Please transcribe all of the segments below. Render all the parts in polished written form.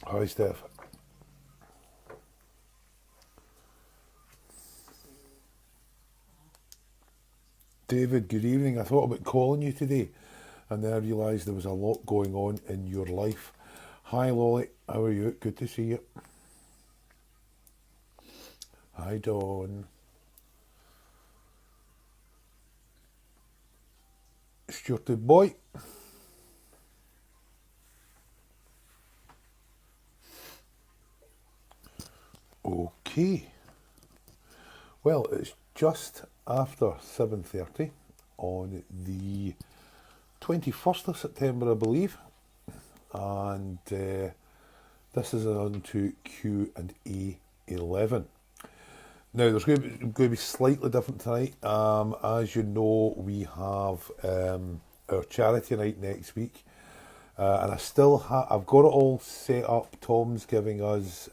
Hi, Steph. David, good evening. I thought about calling you today, and then I realised there was a lot going on in your life. Hi, Lolly. How are you? Good to see you. Hi, Dawn. Stuarty boy. Okay. Well, it's just after 7:30 on the 21st of September, I believe, and this is on to Q&A 11. Now, there's going to be slightly different tonight. As you know, we have our charity night next week, and I've got it all set up. Tom's giving us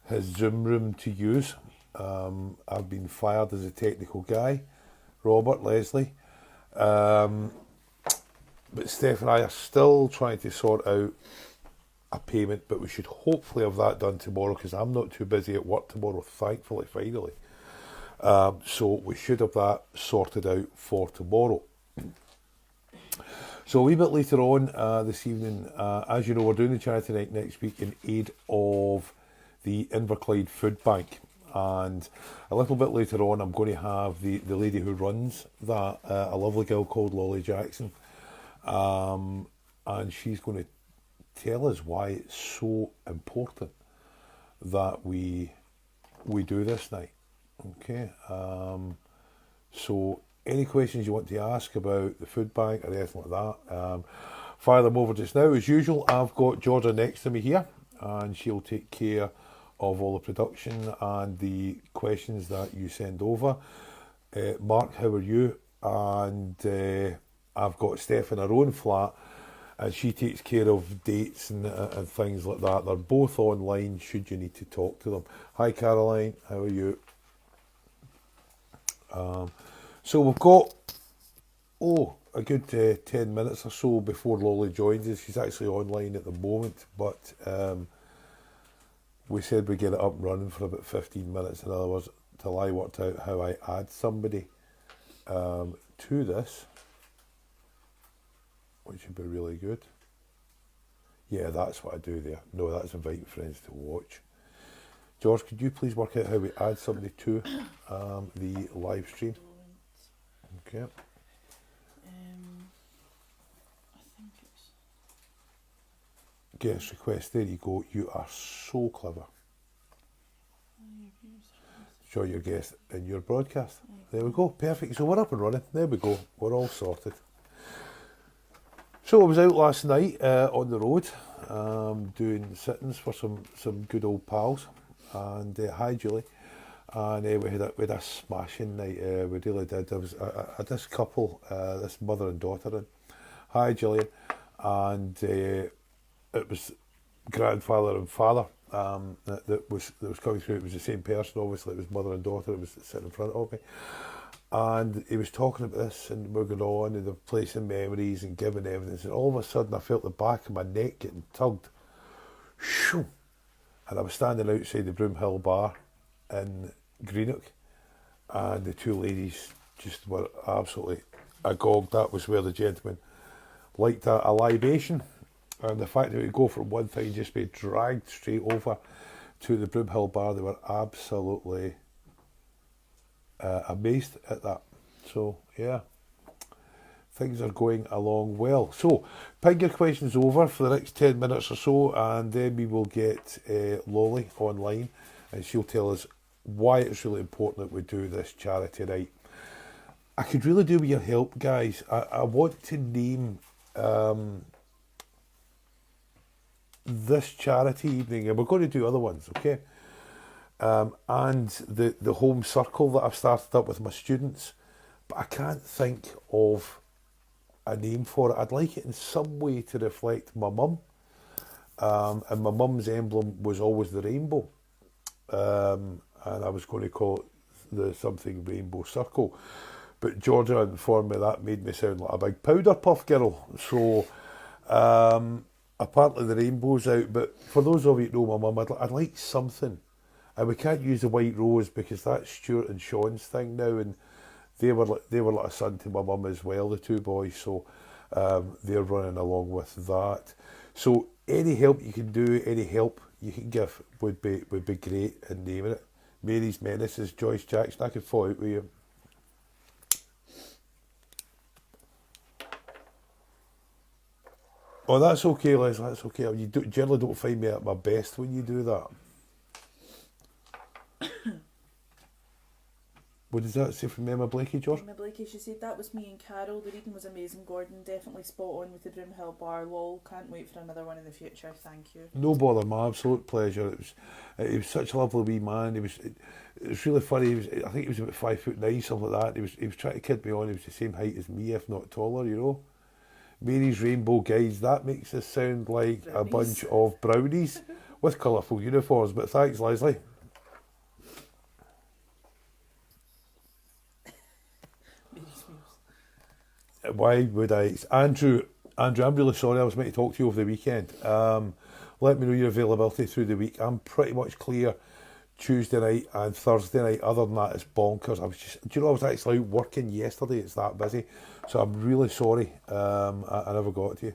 his Zoom room to use. I've been fired as a technical guy, Robert, Leslie. But Steph and I are still trying to sort out a payment, but we should hopefully have that done tomorrow because I'm not too busy at work tomorrow, thankfully, finally. So we should have that sorted out for tomorrow. So a wee bit later on this evening, as you know, we're doing the charity night next week in aid of the Inverclyde Food Bank. And a little bit later on, I'm going to have the lady who runs that, a lovely girl called Lolly Jackson. And she's going to tell us why it's so important that we do this night. Okay. So any questions you want to ask about the food bank or anything like that, fire them over just now. As usual, I've got Georgia next to me here, and she'll take care of all the production and the questions that you send over. Mark, how are you? And I've got Steph in her own flat, and she takes care of dates and things like that. They're both online should you need to talk to them. Hi Caroline, how are you? So we've got a good 10 minutes or so before Lolly joins us. She's actually online at the moment, but we said we'd get it up and running for about 15 minutes, in other words, till I worked out how I add somebody to this, which would be really good. Yeah, that's what I do there. No, that's inviting friends to watch. George, could you please work out how we add somebody to the live stream? Okay. I think it's... Guest request, there you go. You are so clever. Show your guest in your broadcast. There we go, perfect. So we're up and running. There we go, we're all sorted. So I was out last night on the road doing sittings for some good old pals. And hi Julie. And we had a smashing night. We really did. There was this couple, this mother and daughter in. Hi Gillian. And it was grandfather and father that was coming through. It was the same person, obviously. It was mother and daughter. It was sitting in front of me. And he was talking about this, and we were going on, and the placing memories and giving evidence. And all of a sudden, I felt the back of my neck getting tugged. Shoo! And I was standing outside the Broomhill Bar in Greenock, and the two ladies just were absolutely agog. That was where the gentleman liked a libation, and the fact that we go from one thing just be dragged straight over to the Broomhill Bar, they were absolutely amazed at that. So yeah, things are going along well. So ping your questions over for the next 10 minutes or so, and then we will get Lolly online, and she'll tell us why it's really important that we do this charity night. I could really do with your help, guys. I want to name this charity evening, and we're going to do other ones, okay? And the home circle that I've started up with my students, but I can't think of a name for it. I'd like it in some way to reflect my mum, and my mum's emblem was always the rainbow, and I was going to call it the something rainbow circle, but Georgia informed me that made me sound like a big powder puff girl. So I apparently the rainbow's out, but for those of you who know my mum, I'd like something. And we can't use the white rose because that's Stuart and Sean's thing now, and they were like a son to my mum as well, the two boys, so they're running along with that. So any help you can do, any help you can give would be great in naming it. Mary's Menace is Joyce Jackson. I could fall out with you. Oh, that's okay, Leslie, that's okay. You generally don't find me at my best when you do that. What does that say from Emma Blakey, George? Emma Blakey, she said, that was me and Carol. The reading was amazing, Gordon. Definitely spot on with the Broomhill Bar. Lol, can't wait for another one in the future. Thank you. No bother, my absolute pleasure. He was such a lovely wee man. It was really funny. I think he was about 5'9", something like that. He was trying to kid me on. He was the same height as me, if not taller, you know. Mary's Rainbow Guides, that makes us sound like brownies. A bunch of brownies with colourful uniforms. But thanks, Leslie. Why would I? Andrew, I'm really sorry. I was meant to talk to you over the weekend. Let me know your availability through the week. I'm pretty much clear Tuesday night and Thursday night. Other than that, it's bonkers. Do you know, I was actually out working yesterday. It's that busy. So I'm really sorry. I never got to you.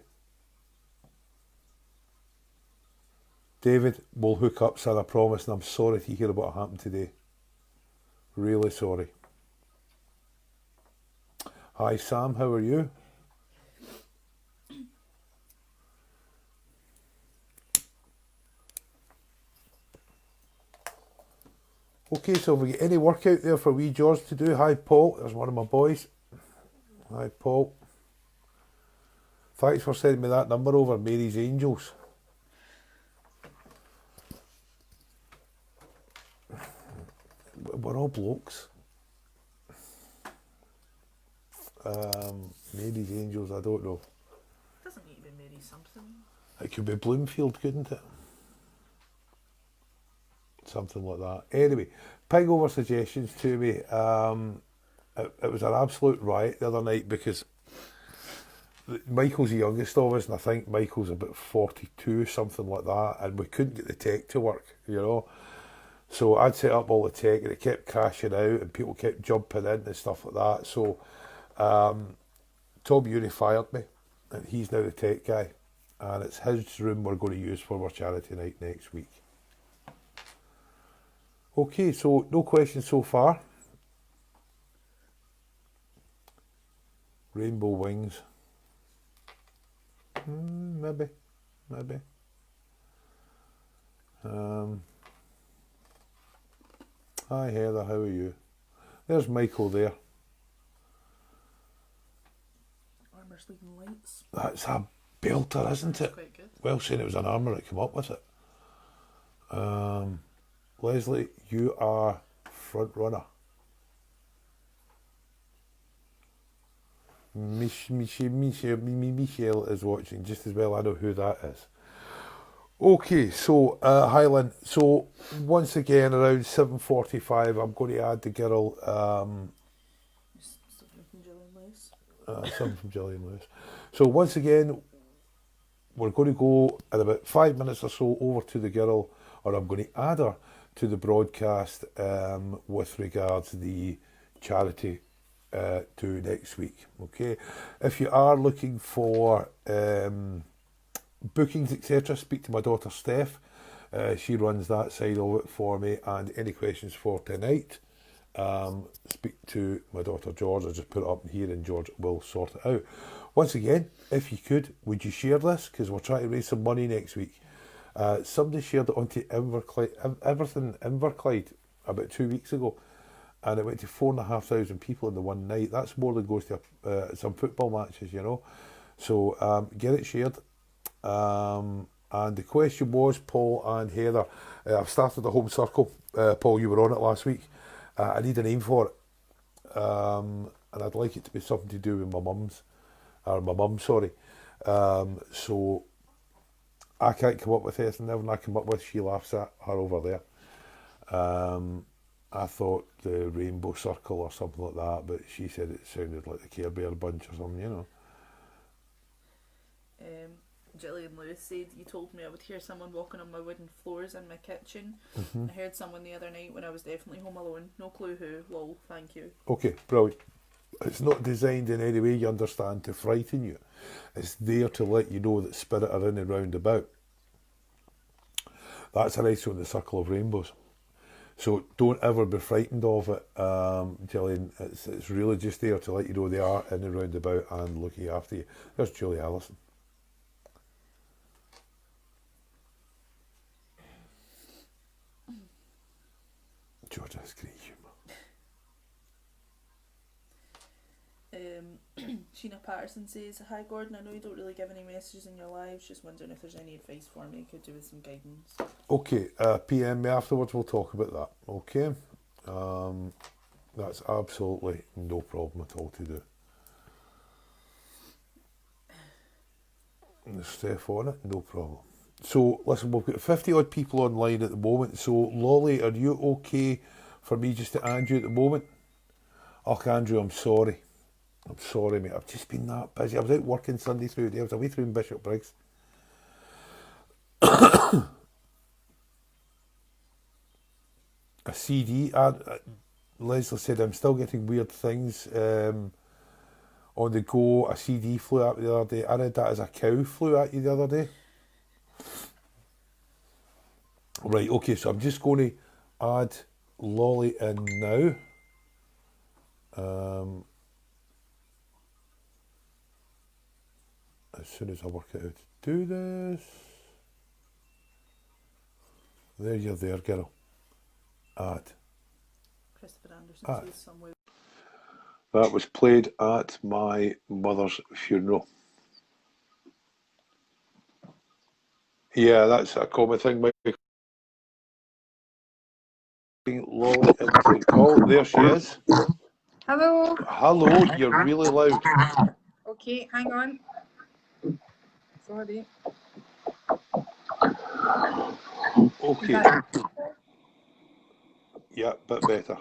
David, we'll hook up, son, I promise. And I'm sorry to hear what happened today. Really sorry. Hi Sam, how are you? Okay, so have we got any work out there for wee George to do? Hi Paul, there's one of my boys. Hi Paul. Thanks for sending me that number over, Mary's Angels. We're all blokes. Mary's Angels, I don't know. It doesn't need to be Mary something. It could be Bloomfield, couldn't it? Something like that. Anyway, ping over suggestions to me. It was an absolute riot the other night because Michael's the youngest of us, and I think Michael's about 42, something like that, and we couldn't get the tech to work, you know. So I'd set up all the tech and it kept crashing out and people kept jumping in and stuff like that. So Tom Uri fired me, and he's now the tech guy, and it's his room we're going to use for our charity night next week. Okay, so no questions so far. Rainbow wings. Maybe. Hi Heather, how are you? There's Michael there. Armour's leading lights. That's a belter, isn't it? Quite good. Well, saying it was an Armour that came up with it. Leslie, you are front runner. Michelle is watching just as well. I know who that is. Okay, so Highland. So once again, around 7:45, I'm going to add the girl. Something from Gillian Lewis. Something from Gillian Lewis. So once again, we're going to go in about 5 minutes or so over to the girl, or I'm going to add her to the broadcast with regards to the charity to next week. Okay, if you are looking for bookings, etc., speak to my daughter Steph. She runs that side of it for me. And any questions for tonight, speak to my daughter George. I'll just put it up here and George will sort it out. Once again, if you could, would you share this? Because we're trying to raise some money next week. Somebody shared it onto Inverclyde about 2 weeks ago, and it went to 4,500 people in the one night. That's more than goes to some football matches, you know. So get it shared. And the question was, Paul and Heather, I've started the home circle. Paul, you were on it last week. I need a name for it, and I'd like it to be something to do with my mum, sorry. So I can't come up with anything. Everything I come up with, she laughs at her over there. I thought the Rainbow Circle or something like that, but she said it sounded like the Care Bear Bunch or something, you know. Gillian Lewis said, you told me I would hear someone walking on my wooden floors in my kitchen. Mm-hmm. I heard someone the other night when I was definitely home alone. No clue who. Lol, thank you. Okay, brilliant. It's not designed in any way, you understand, to frighten you. It's there to let you know that spirit are in and round about. That's an ice on the circle of rainbows. So don't ever be frightened of it, Gillian. It's really just there to let you know they are in and round about and looking after you. There's Julie Allison. George has great humour. Sheena Patterson says, hi Gordon, I know you don't really give any messages in your lives, just wondering if there's any advice for me, could do with some guidance. Okay, PM me afterwards, we'll talk about that, okay? That's absolutely no problem at all to do. And there's Steph on it, no problem. So, listen, we've got 50 odd people online at the moment, so Lolly, are you okay for me just to add you at the moment? Oh, Andrew, I'm sorry, mate. I've just been that busy. I was out working Sunday through the day. I was away through in Bishop Briggs. A CD. Leslie said, I'm still getting weird things on the go. A CD flew at me the other day. I read that as a cow flew at you the other day. Right, okay, so I'm just going to add Lolly in now. As soon as I work out how to do this. There you're there, girl. Add. Christopher Anderson says somewhere. That was played at my mother's funeral. Yeah, that's a common thing. Lolly into the call. There she is. Hello. Hello, you're really loud. Okay, hang on. Sorry. Okay. Yeah, bit better.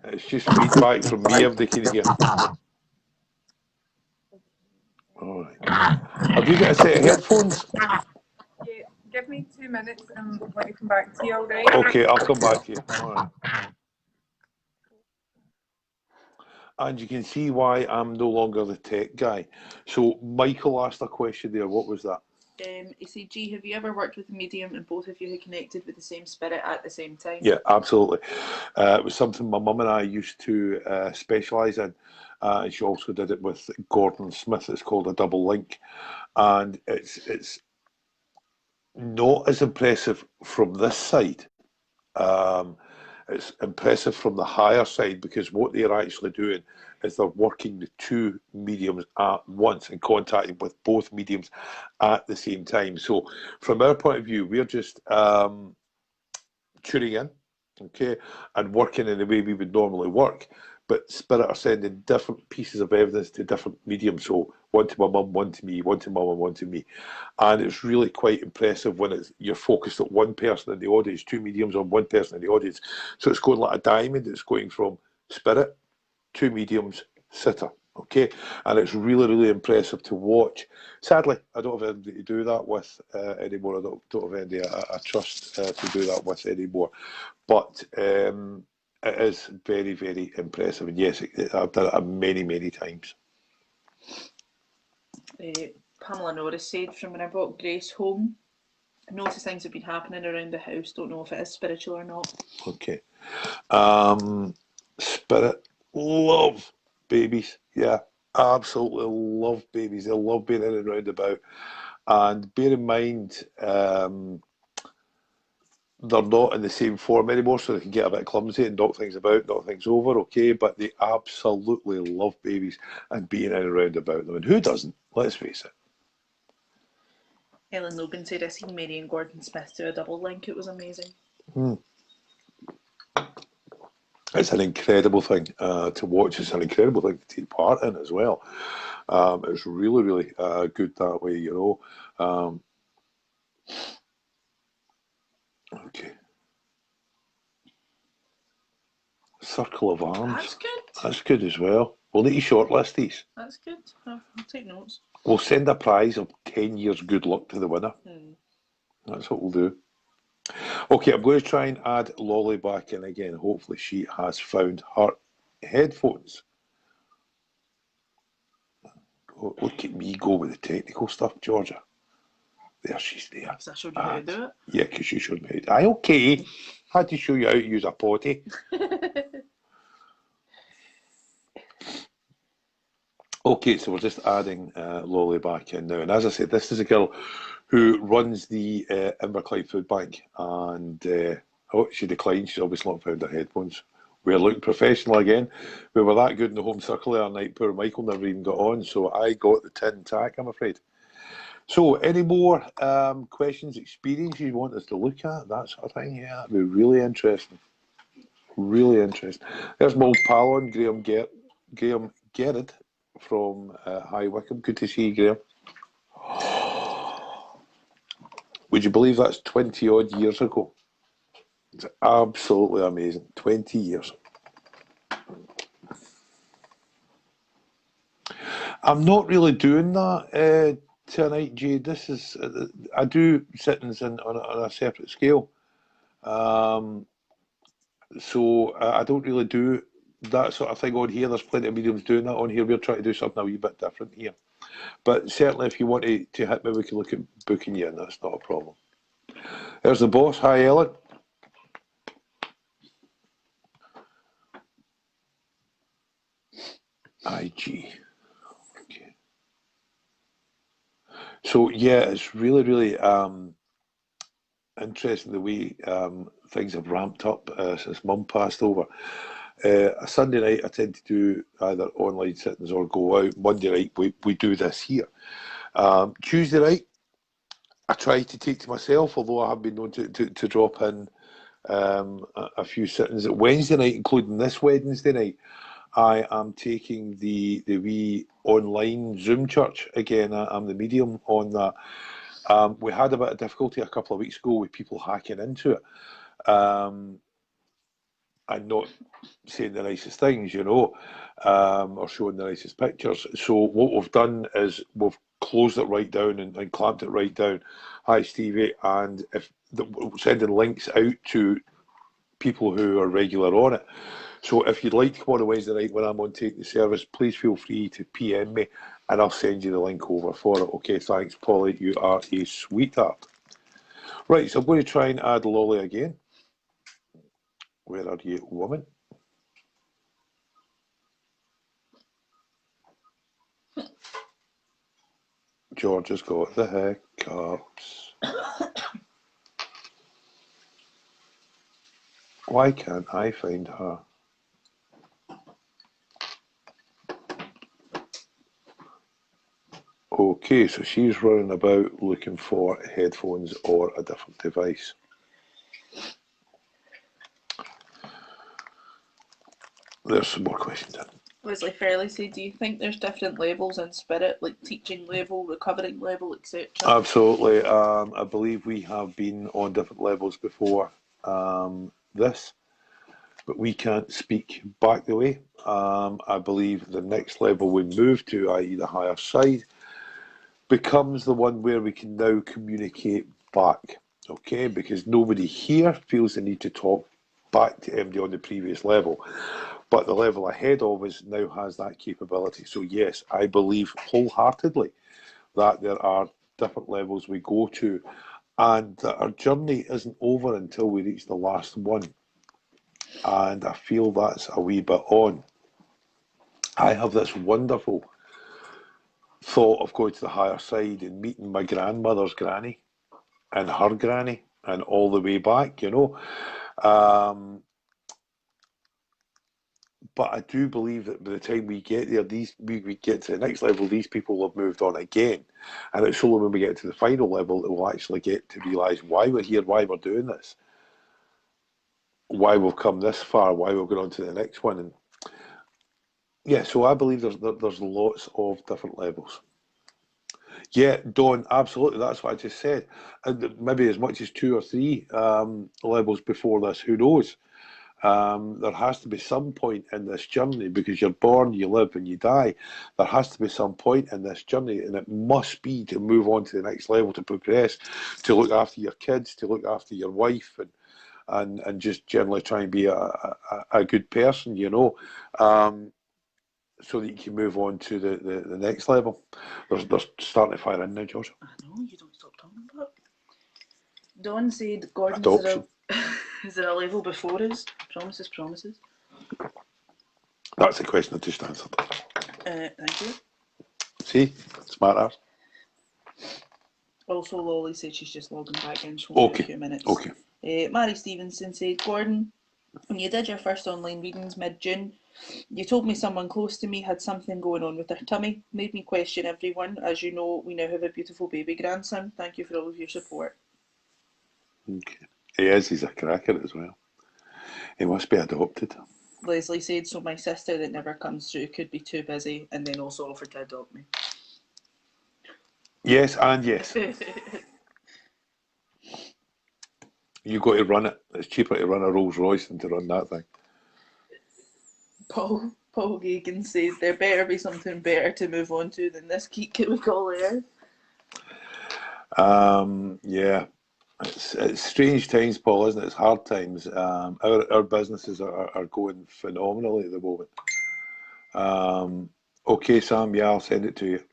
It's just feedback from me, everybody can hear. Alright. Have you got a set of headphones? Yeah, give me 2 minutes and let me come back to you, alright? Okay, I'll come back to you. Alright. And you can see why I'm no longer the tech guy. So Michael asked a question there. What was that? He said, gee, have you ever worked with a medium and both of you had connected with the same spirit at the same time? Yeah, absolutely. It was something my mum and I used to specialise in. And she also did it with Gordon Smith. It's called a double link. And it's not as impressive from this side. It's impressive from the higher side because what they're actually doing is they're working the two mediums at once and contacting with both mediums at the same time. So from our point of view, we're just tuning in, okay, and working in the way we would normally work. But Spirit are sending different pieces of evidence to different mediums. So one to my mum, one to me, one to mum, and one to me. And it's really quite impressive when you're focused at one person in the audience, two mediums on one person in the audience. So it's going like a diamond. It's going from Spirit, two mediums, sitter. Okay, and it's really, really impressive to watch. Sadly, I don't have anybody to do that with anymore. I don't have anybody I trust to do that with anymore. But it is very, very impressive. And yes, I've done it many, many times. Pamela Norris said, from when I brought Grace home, I noticed things have been happening around the house. Don't know if it is spiritual or not. Okay. Spirit love babies. Yeah, absolutely love babies. They love being in and round about. And bear in mind, they're not in the same form anymore, so they can get a bit clumsy and knock things about, knock things over, okay? But they absolutely love babies and being in and around about them. And who doesn't? Let's face it. Ellen Logan said, I seen Mary and Gordon Smith do a double link. It was amazing. It's an incredible thing to watch. It's an incredible thing to take part in as well. It's really, really good that way, you know. Okay. Circle of Arms. That's good. That's good as well. We'll need to shortlist these. That's good. I'll take notes. We'll send a prize of 10 years good luck to the winner. That's what we'll do. Okay, I'm going to try and add Lolly back in again. Hopefully she has found her headphones. Oh, look at me go with the technical stuff, Georgia. There, she's there. So I showed you how to do it? Yeah, because you showed me how to. Aye, okay. Had to show you how to use a potty. Okay, so we're just adding Lolly back in now. And as I said, this is a girl who runs the Inverclyde Food Bank. And she declined. She's obviously not found her headphones. We're looking professional again. We were that good in the home circle the other night. Poor Michael never even got on. So I got the tin tack, I'm afraid. So any more questions, experiences you want us to look at? That sort of thing? Yeah, that'd be really interesting. Really interesting. There's my old pal on, Graham Gerard from High Wycombe. Good to see you, Graham. Would you believe that's 20 odd years ago? It's absolutely amazing. 20 years. I'm not really doing that tonight, Jade. This is I do sittings on a separate scale. So I don't really do that sort of thing on here. There's plenty of mediums doing that on here. We're trying to do something a wee bit different here. But certainly if you want to hit me, we can look at booking you in. That's not a problem. There's the boss. Hi, Ellen. IG. Okay. So yeah, it's really, really interesting the way things have ramped up since Mum passed over. A Sunday night I tend to do either online sittings or go out. Monday night we do this here. Tuesday night I try to take to myself, although I have been known to drop in a few sittings. Wednesday night, including this Wednesday night, I am taking the wee online Zoom church again. I'm the medium on that. We had a bit of difficulty a couple of weeks ago with people hacking into it and not saying the nicest things, you know, or showing the nicest pictures. So what we've done is we've closed it right down and clamped it right down. Hi, Stevie. And sending links out to people who are regular on it. So if you'd like to come on a Wednesday night when I'm on taking the service, please feel free to PM me and I'll send you the link over for it. Okay, thanks, Polly. You are a sweetheart. Right, so I'm going to try and add Lolly again. Where are you, woman? George has got the hiccups. Why can't I find her? Okay, so she's running about looking for headphones or a different device. There's some more questions in. Leslie Fairley said, do you think there's different levels in spirit, like teaching level, recovering level, etc.? Absolutely. I believe we have been on different levels before this, but we can't speak back the way. I believe the next level we move to, i.e. the higher side, becomes the one where we can now communicate back, okay? Because nobody here feels the need to talk back to MD on the previous level. But the level ahead of us now has that capability. So yes, I believe wholeheartedly that there are different levels we go to and that our journey isn't over until we reach the last one. And I feel that's a wee bit on. I have this wonderful thought of going to the higher side and meeting my grandmother's granny and her granny and all the way back, you know. But I do believe that by the time we get there, we get to the next level, these people will have moved on again. And it's only when we get to the final level that we'll actually get to realise why we're here, why we're doing this, why we've come this far, why we've gone on to the next one. And yeah, so I believe there's lots of different levels. Yeah, Dawn, absolutely. That's what I just said. And maybe as much as 2 or 3 levels before this, who knows? There has to be some point in this journey, because you're born, you live, and you die. There has to be some point in this journey, and it must be to move on to the next level, to progress, to look after your kids, to look after your wife, and just generally try and be a good person, you know, so that you can move on to the next level. They're starting to fire in now, George. I know, you don't stop talking about it. Dawn said, Gordon, Adoption. is there a level before us? Promises, promises. That's the question I just answered. Thank you. See? Smart ass. Also, Lolly said she's just logging back in. She won't be a few minutes. Okay. Mary Stevenson said, Gordon, when you did your first online readings mid-June, you told me someone close to me had something going on with their tummy. Made me question everyone. As you know, we now have a beautiful baby grandson. Thank you for all of your support. Okay. He is. He's a cracker as well. He must be adopted. Leslie said, so my sister that never comes through could be too busy, and then also offered to adopt me. Yes, and yes. You got to run it. It's cheaper to run a Rolls Royce than to run that thing. Paul Gagan said, there better be something better to move on to than this geek we call Earth. Yeah. It's strange times, Paul, isn't it? It's hard times. Our businesses are going phenomenally at the moment. Okay, Sam, yeah, I'll send it to you.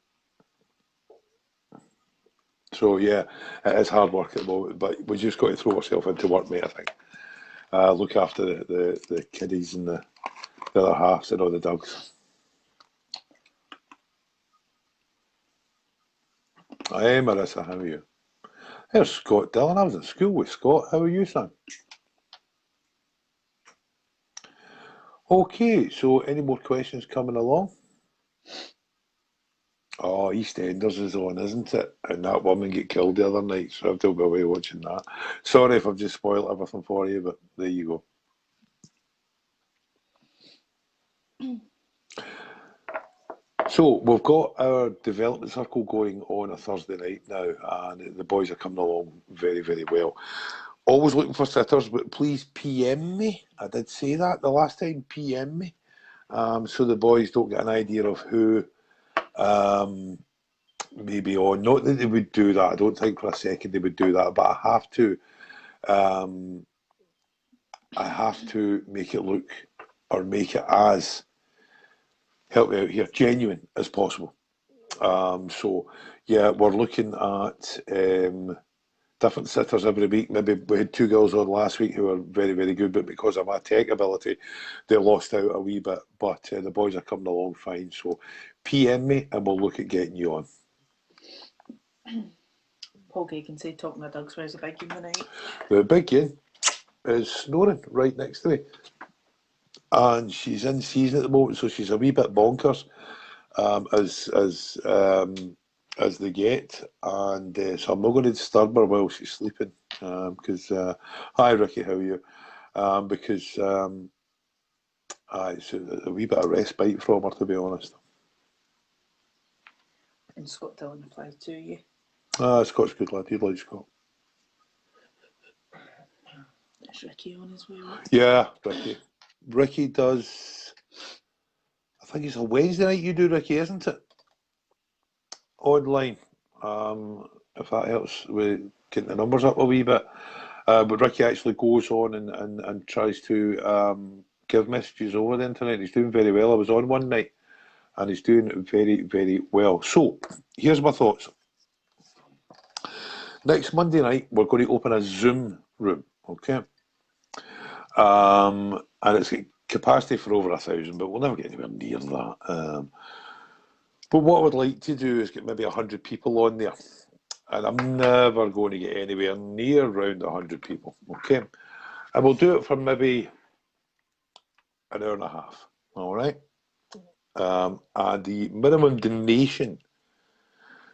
So yeah, it is hard work at the moment, but we just got to throw ourselves into work, mate, I think. Look after the kiddies and the other halves and all the dogs. Hey, Marissa, how are you? There's Scott Dillon. I was at school with Scott. How are you, son? Okay, so any more questions coming along? Oh, EastEnders is on, isn't it? And that woman get killed the other night, so I've to be away watching that. Sorry if I've just spoiled everything for you, but there you go. So we've got our development circle going on a Thursday night now, and the boys are coming along very, very well. Always looking for sitters, but please PM me. I did say that the last time, PM me, so the boys don't get an idea of who maybe on. Not that they would do that. I don't think for a second they would do that, but I have to make it look, or make it as, help me out here, genuine as possible. So yeah, we're looking at different sitters every week. Maybe we had 2 girls on last week who were very, very good, but because of my tech ability, they lost out a wee bit. But the boys are coming along fine. So PM me and we'll look at getting you on. Paul Gagan said, talking to dogs, where's the big game tonight? The big game is snoring right next to me. And she's in season at the moment, so she's a wee bit bonkers as they get, and so I'm not going to disturb her while she's sleeping. Because hi Ricky, how are you? Because it's a wee bit of respite from her, to be honest. And Scott Dillon replies to you. Scott's good lad. You'd like Scott. Is Ricky on as well? Yeah, Ricky. Ricky does. I think it's a Wednesday night you do, Ricky, isn't it? Online. If that helps with getting the numbers up a wee bit. But Ricky actually goes on and tries to give messages over the internet. He's doing very well. I was on one night and he's doing very, very well. So, here's my thoughts. Next Monday night, we're going to open a Zoom room, okay? And it's got capacity for over 1,000, but we'll never get anywhere near that. But what I would like to do is get maybe 100 people on there. And I'm never going to get anywhere near around 100 people, okay? And we'll do it for maybe an hour and a half, all right? And the minimum donation.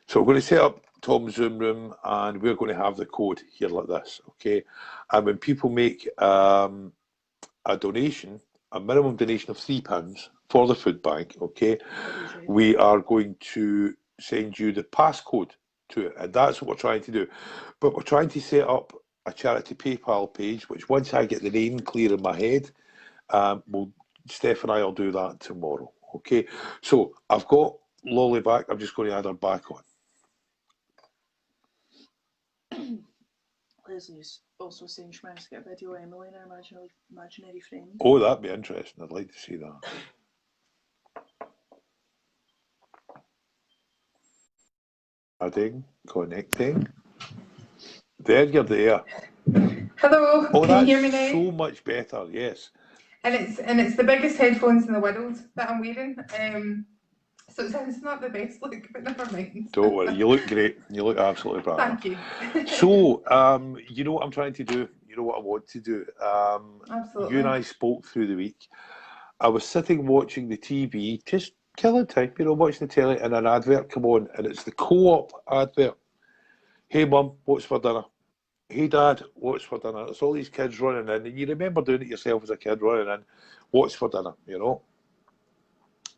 So we're going to set up Tom's Zoom room, and we're going to have the code here like this, okay? And when people make a donation, a minimum donation of £3 for the food bank, okay, we are going to send you the passcode to it, and that's what we're trying to do. But we're trying to set up a charity PayPal page, which once I get the name clear in my head, Steph and I will do that tomorrow. Okay, so I've got Lolly back. I'm just going to add her back on. Leslie's also saying she managed to get a video of Emily and her imaginary friend. Oh, that'd be interesting. I'd like to see that. Adding, connecting. There, you're there. Hello, Oh, can you that's hear me now? so much better. Yes. And it's the biggest headphones in the world that I'm wearing. So it's not the best look, but never mind. Don't worry, you look great. You look absolutely brilliant. Thank you. So, you know what I'm trying to do? You know what I want to do? Absolutely. You and I spoke through the week. I was sitting watching the TV, just killing time, you know, watching the telly, and an advert come on, and it's the Co-op advert. Hey, Mum, what's for dinner? Hey, Dad, what's for dinner? It's all these kids running in, and you remember doing it yourself as a kid, running in, what's for dinner, you know?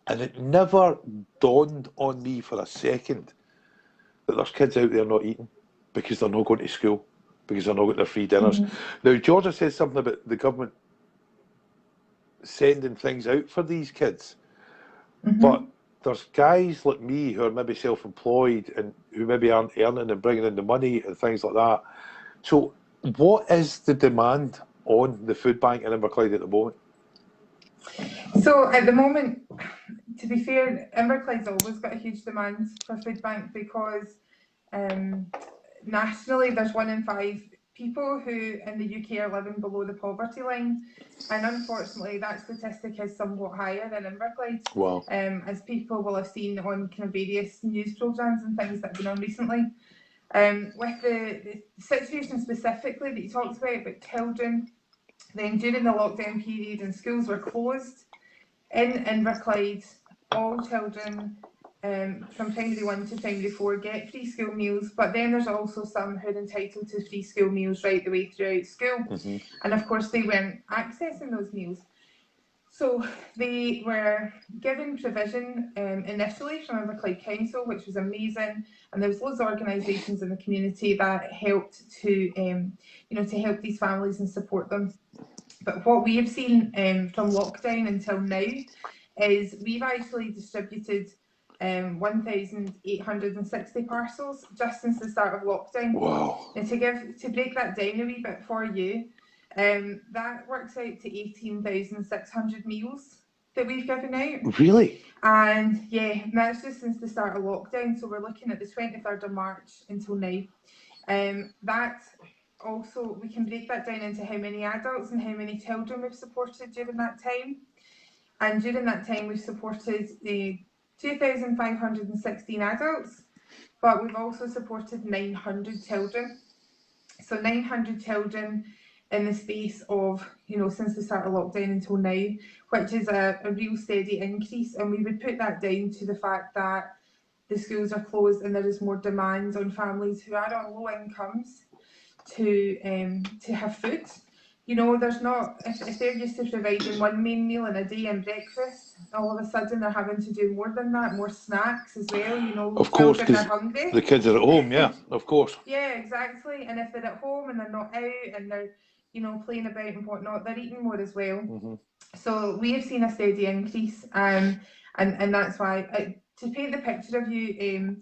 And it never dawned on me for a second that there's kids out there not eating because they're not going to school, because they're not getting their free dinners. Now, Georgia said something about the government sending things out for these kids, but there's guys like me who are maybe self-employed and who maybe aren't earning and bringing in the money and things like that. So what is the demand on the food bank in Inverclyde at the moment? So at the moment, to be fair, Inverclyde's always got a huge demand for food bank because nationally there's 1 in 5 people who in the UK are living below the poverty line, and unfortunately that statistic is somewhat higher than Inverclyde. Wow. As people will have seen on kind of various news programmes and things that have been on recently. With the situation specifically that you talked about children, then during the lockdown period and schools were closed, in Inverclyde, all children from primary 1 to primary 4 get free school meals, but then there's also some who are entitled to free school meals right the way throughout school. And of course they weren't accessing those meals. So they were given provision initially from Inverclyde Council, which was amazing, and there was loads of organisations in the community that helped to to help these families and support them. But what we have seen from lockdown until now is we've actually distributed 1,860 parcels just since the start of lockdown. Wow. And to break that down a wee bit for you, that works out to 18,600 meals that we've given out. Really? And yeah, that's just since the start of lockdown. So we're looking at the 23rd of March until now. That also, we can break that down into how many adults and how many children we've supported during that time. And during that time, we've supported 2,516 adults, but we've also supported 900 children. So 900 children in the space of, since the start of lockdown until now, which is a real steady increase. And we would put that down to the fact that the schools are closed and there is more demand on families who are on low incomes to have food. There's not, if they're used to providing one main meal in a day and breakfast, all of a sudden they're having to do more than that, more snacks as well. Of course, children are because hungry. the kids are at home, yeah, of course. Yeah, exactly. And if they're at home and they're not out and they're, playing about and whatnot, they're eating more as well. So we have seen a steady increase, and that's why, to paint the picture of you,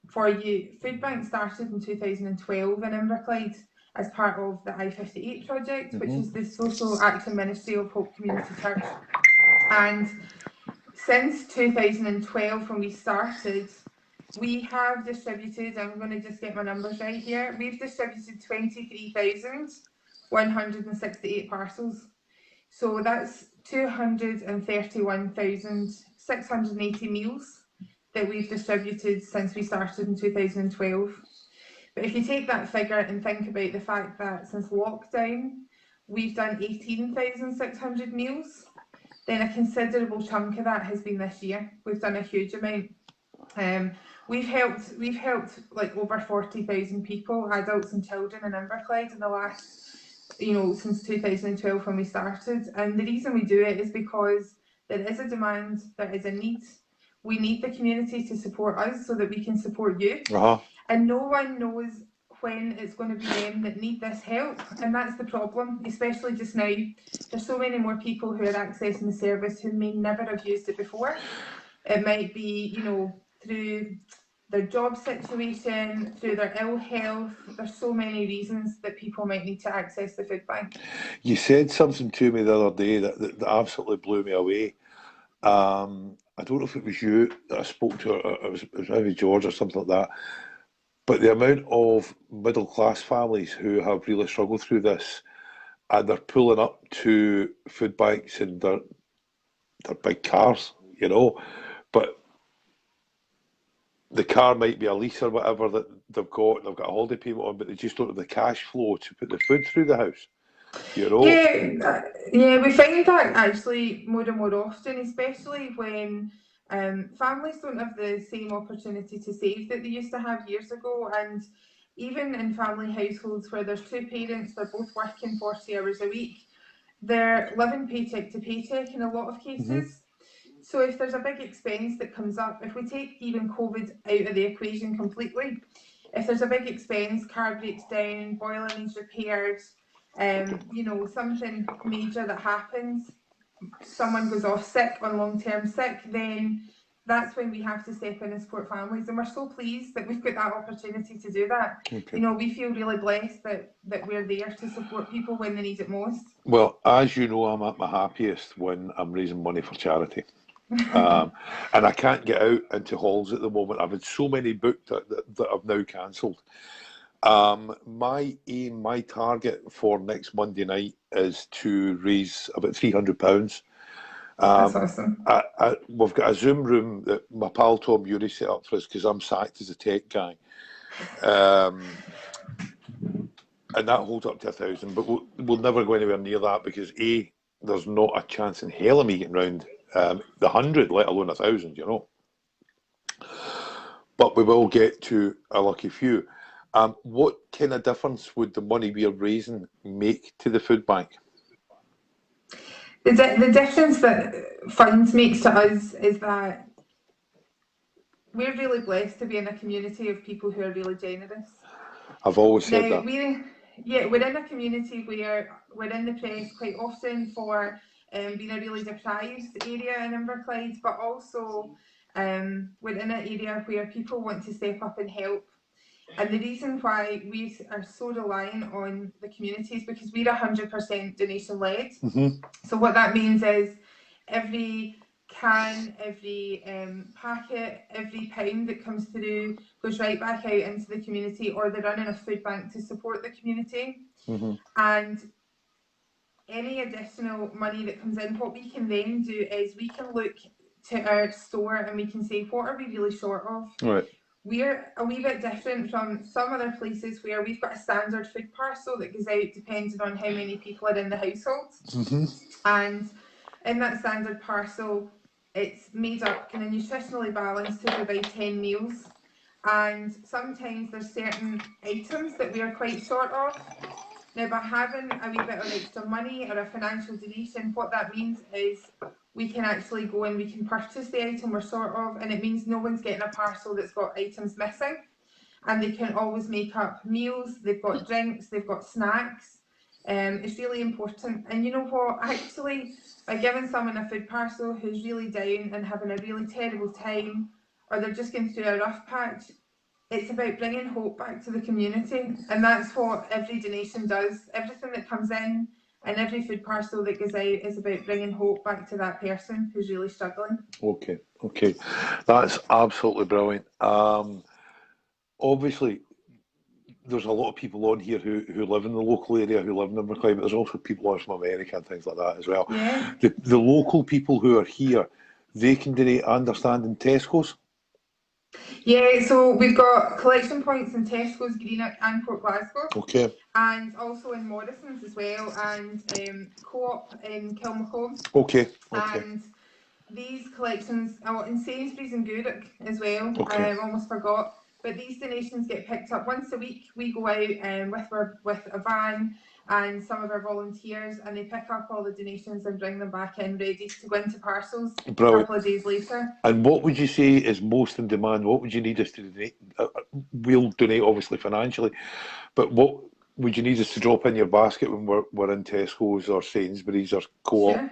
for you, Food Bank started in 2012 in Inverclyde as part of the I-58 project, which is the Social Action Ministry of Hope Community Church. And since 2012, when we started, we have distributed, I'm going to just get my numbers right here, we've distributed 23,168 parcels. So that's 231,680 meals that we've distributed since we started in 2012. But if you take that figure and think about the fact that since lockdown we've done 18,600 meals, then a considerable chunk of that has been this year. We've done a huge amount. We've helped like over 40,000 people, adults and children in Inverclyde in the last, since 2012 when we started. And the reason we do it is because there is a demand, there is a need. We need the community to support us so that we can support you. And no one knows when it's going to be them that need this help, and that's the problem, especially just now. There's so many more people who are accessing the service who may never have used it before. It might be, you know, through their job situation, through their ill health. There's so many reasons that people might need to access the food bank. You said something to me the other day that absolutely blew me away. I don't know if it was you that I spoke to, or it was maybe George or something like that. But the amount of middle class families who have really struggled through this, and they're pulling up to food banks in their big cars, you know, but the car might be a lease or whatever that they've got a holiday payment on, but they just don't have the cash flow to put the food through the house, you know. Yeah, we find that actually more and more often, especially when families don't have the same opportunity to save that they used to have years ago, and even in family households where there's two parents, they're both working 40 hours a week, they're living paycheck to paycheck in a lot of cases. So if there's a big expense that comes up, if we take even COVID out of the equation completely, if there's a big expense, car breaks down, boiler needs repaired, you know, something major that happens, someone goes off sick on long-term sick, then that's when we have to step in and support families, and we're so pleased that we've got that opportunity to do that. Okay. You know, we feel really blessed that we're there to support people when they need it most. Well, as you know, I'm at my happiest when I'm raising money for charity. And I can't get out into halls at the moment. I've had so many booked that I've now cancelled. My aim, my target for next Monday night is to raise about £300. That's awesome. We've got a Zoom room that my pal Tom Urey set up for us because I'm sacked as a tech guy. And that holds up to 1,000, but we'll never go anywhere near that because A, there's not a chance in hell of me getting round the 100, let alone 1,000, you know. But we will get to a lucky few. What kind of difference would the money we are raising make to the food bank? The difference that funds makes to us is that we're really blessed to be in a community of people who are really generous. I've always said now, that. We're in a community where we're in the press quite often for being a really deprived area in Inverclyde, but also we're in an area where people want to step up and help. And the reason why we are so reliant on the community is because we're 100% donation led. So what that means is every can, every packet, every pound that comes through goes right back out into the community, or they're running a food bank to support the community. And any additional money that comes in, what we can then do is we can look to our store and we can say, what are we really short of? Right. We're a wee bit different from some other places where we've got a standard food parcel that goes out depending on how many people are in the household. And in that standard parcel, it's made up kind of nutritionally balanced to provide 10 meals. And sometimes there's certain items that we are quite short of. Now, by having a wee bit of extra money or a financial donation, what that means is we can actually go and we can purchase the item we're short of, and it means no one's getting a parcel that's got items missing. And they can always make up meals, they've got drinks, they've got snacks. It's really important. And you know what, actually, by giving someone a food parcel who's really down and having a really terrible time, or they're just going through a rough patch, it's about bringing hope back to the community, and that's what every donation does. Everything that comes in and every food parcel that goes out is about bringing hope back to that person who's really struggling. Okay, that's absolutely brilliant. Obviously, there's a lot of people on here who live in the local area, who live in Inverclyde, but there's also people on from America and things like that as well. Yeah. The local people who are here, they can donate, I understand, in Tesco's? Yeah, so we've got collection points in Tesco's, Greenock and Port Glasgow. Okay. And also in Morrison's as well, and Co-op in Kilmacombe. Okay. And these collections, in Sainsbury's and Gourock as well, Okay. I almost forgot. But these donations get picked up once a week. We go out with a van and some of our volunteers, and they pick up all the donations and bring them back in ready to go into parcels a couple of days later. And what would you say is most in demand? What would you need us to donate? We'll donate obviously financially, but what would you need us to drop in your basket when we're in Tesco's or Sainsbury's or Co-op? Sure.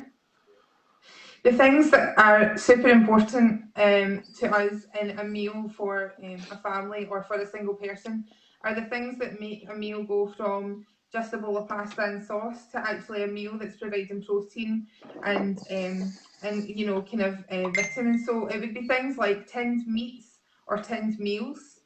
The things that are super important to us in a meal for a family or for a single person are the things that make a meal go from just a bowl of pasta and sauce to actually a meal that's providing protein and you know, kind of vitamins. So it would be things like tinned meats or tinned meals,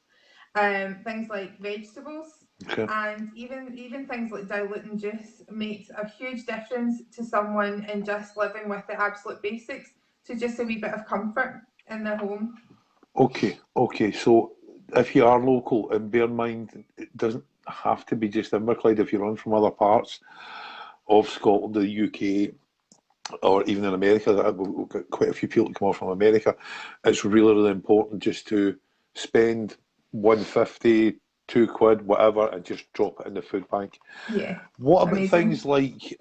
things like vegetables. Okay. And even things like diluting juice makes a huge difference to someone in just living with the absolute basics, to just a wee bit of comfort in their home. Okay. So if you are local, and bear in mind, it doesn't have to be just Inverclyde. If you're on from other parts of Scotland, the UK, or even in America, we've got quite a few people that come off from America. It's really, really important just to spend £1.50, £2, whatever, and just drop it in the food bank. Yeah. What about amazing. things like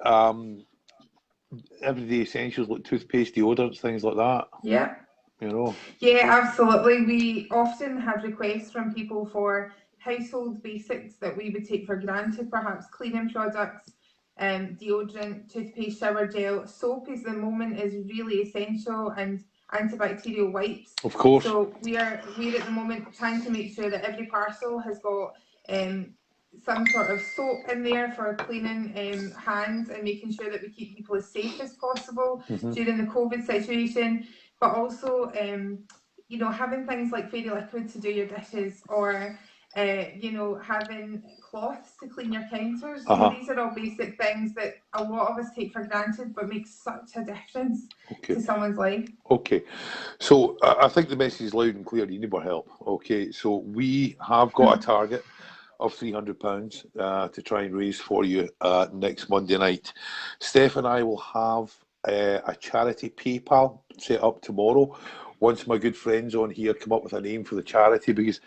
everyday essentials like toothpaste, deodorants, things like that? Yeah. You know. Yeah, absolutely. We often have requests from people for household basics that we would take for granted, perhaps cleaning products, deodorant, toothpaste, shower gel. Soap is the moment is really essential, and antibacterial wipes. Of course. So we're at the moment trying to make sure that every parcel has got some sort of soap in there for cleaning hands and making sure that we keep people as safe as possible during the COVID situation. But also, you know, having things like fairy liquid to do your dishes, or you know, having cloths to clean your counters. You know, these are all basic things that a lot of us take for granted, but make such a difference to someone's life. Okay, so I think the message is loud and clear. You need more help. Okay, so we have got a target of £300 to try and raise for you next Monday night. Steph and I will have a charity PayPal set up tomorrow. Once my good friends on here come up with a name for the charity, because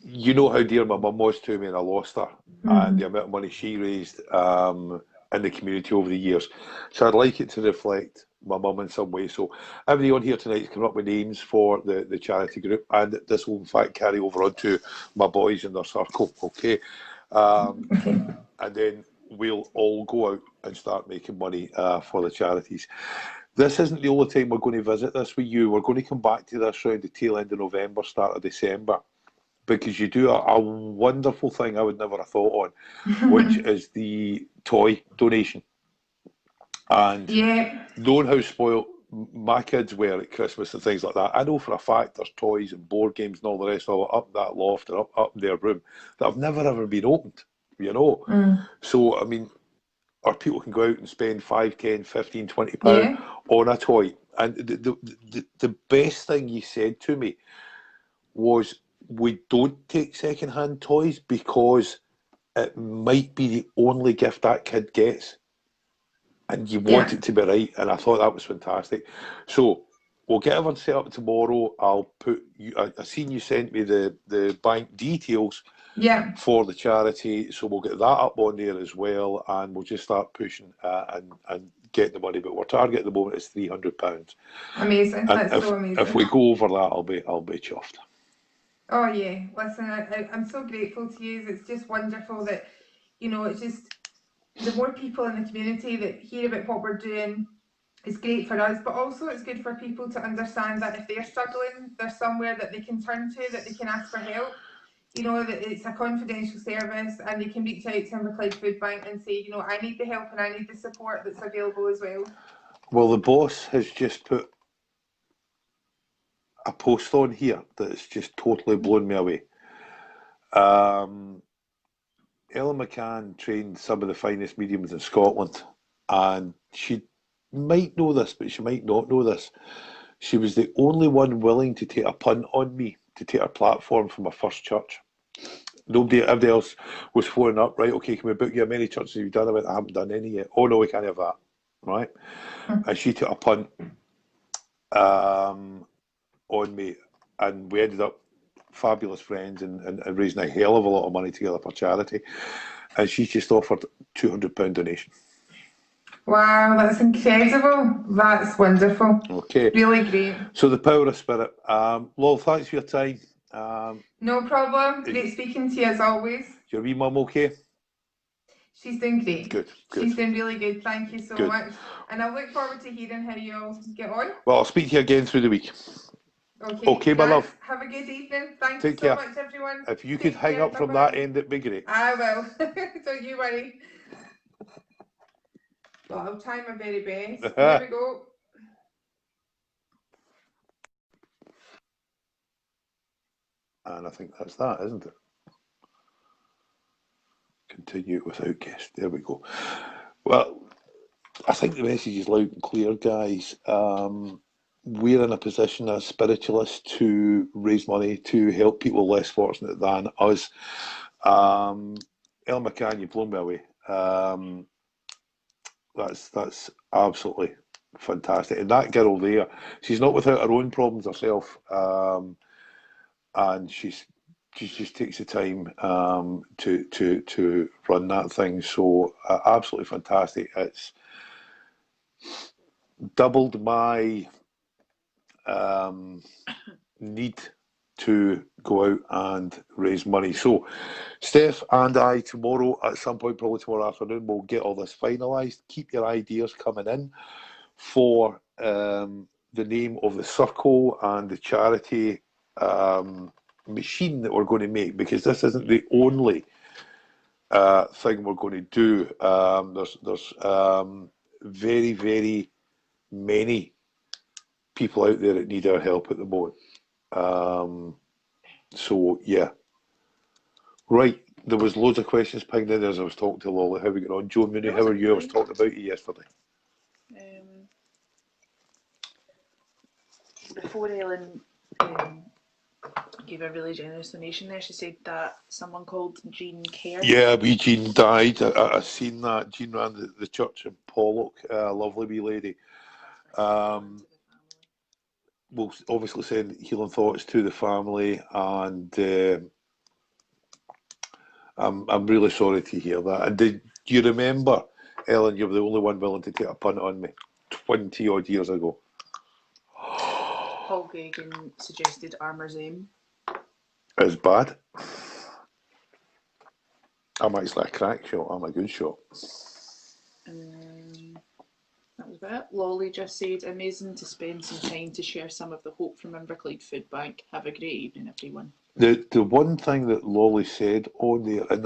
you know how dear my mum was to me, and I lost her, and the amount of money she raised in the community over the years. So I'd like it to reflect my mum in some way. So everybody on here tonight is coming up with names for the charity group, and this will in fact carry over onto my boys in their circle. Okay. And then we'll all go out and start making money for the charities. This isn't the only time we're going to visit this with you. We're going to come back to this around the tail end of November, start of December, because you do a wonderful thing I would never have thought on, which is the toy donation. And knowing how spoiled my kids were at Christmas and things like that, I know for a fact there's toys and board games and all the rest of it up that loft and up in their room that have never ever been opened, you know. So, I mean, or people can go out and spend £5, £10, £15, £20 on a toy. And the best thing you said to me was, we don't take second-hand toys because it might be the only gift that kid gets, and you want it to be right. And I thought that was fantastic. So we'll get everyone set up tomorrow. I'll put you. I seen you sent me the bank details for the charity, so we'll get that up on there as well, and we'll just start pushing and getting the money. But our target at the moment is £300. Amazing. And That's so amazing. If we go over that, I'll be chuffed. Oh yeah, listen, I'm so grateful to you. It's just wonderful that, you know, it's just the more people in the community that hear about what we're doing is great for us, but also it's good for people to understand that if they're struggling, there's somewhere that they can turn to, that they can ask for help. You know, that it's a confidential service, and they can reach out to Inverclyde Food Bank and say, you know, I need the help and I need the support that's available as well. Well, the boss has just put a post on here that's just totally blown me away. Ellen McCann trained some of the finest mediums in Scotland, and she might know this, but she might not know this. She was the only one willing to take a punt on me to take her platform for my first church. Everybody else was phoning up, right, okay, can we book you how many churches you've done? I haven't done any yet. Oh no, we can't have that, right? And she took a punt on me, and we ended up fabulous friends and raising a hell of a lot of money together for charity. and she's just offered £200 donation. Wow, that's incredible. That's wonderful. Okay. Really great. So the power of spirit. Lol, thanks for your time. No problem. Great speaking to you as always. Your wee mum okay? She's doing great. Good. She's doing really good. Thank you so Good. much. And I look forward to hearing how you all get on. Well, I'll speak to you again through the week. Okay, my love. Have a good evening. Thank Take you so care. much, everyone. If you could Take hang care. up from Bye-bye. that end, it'd be great. I will. Don't you worry. Well, I'll try my very best. Here we go. And I think that's that, isn't it? Continue without guest. There we go. Well, I think the message is loud and clear, guys. We're in a position as spiritualists to raise money to help people less fortunate than us. Ellen McCann, you've blown me away. That's absolutely fantastic. And that girl there, she's not without her own problems herself, and she just takes the time to run that thing. So absolutely fantastic. It's doubled my need to go out and raise money. So Steph and I tomorrow, at some point probably tomorrow afternoon, we'll get all this finalised. Keep your ideas coming in for the name of the circle and the charity machine that we're going to make, because this isn't the only thing we're going to do. There's very, very many people out there that need our help at the moment. So yeah, right. There was loads of questions pinged in as I was talking to Lolly. How we get on, Joe Mooney? How are you? I was talking about you yesterday. Before Ellen gave a really generous donation there, she said that someone called Jean Kerr. Yeah, wee Jean died. I seen that. Jean ran the church in Pollock. Lovely wee lady. We'll obviously send healing thoughts to the family, and I'm really sorry to hear that. And did you remember, Ellen, you were the only one willing to take a punt on me 20 odd years ago? Paul Gagan suggested Armour's Aim. It's bad. I'm actually a crack shot. I'm a good shot. That was about it. Lolly just said, amazing to spend some time to share some of the hope from Inverclyde Food Bank. Have a great evening, everyone. The one thing that Lolly said on there, and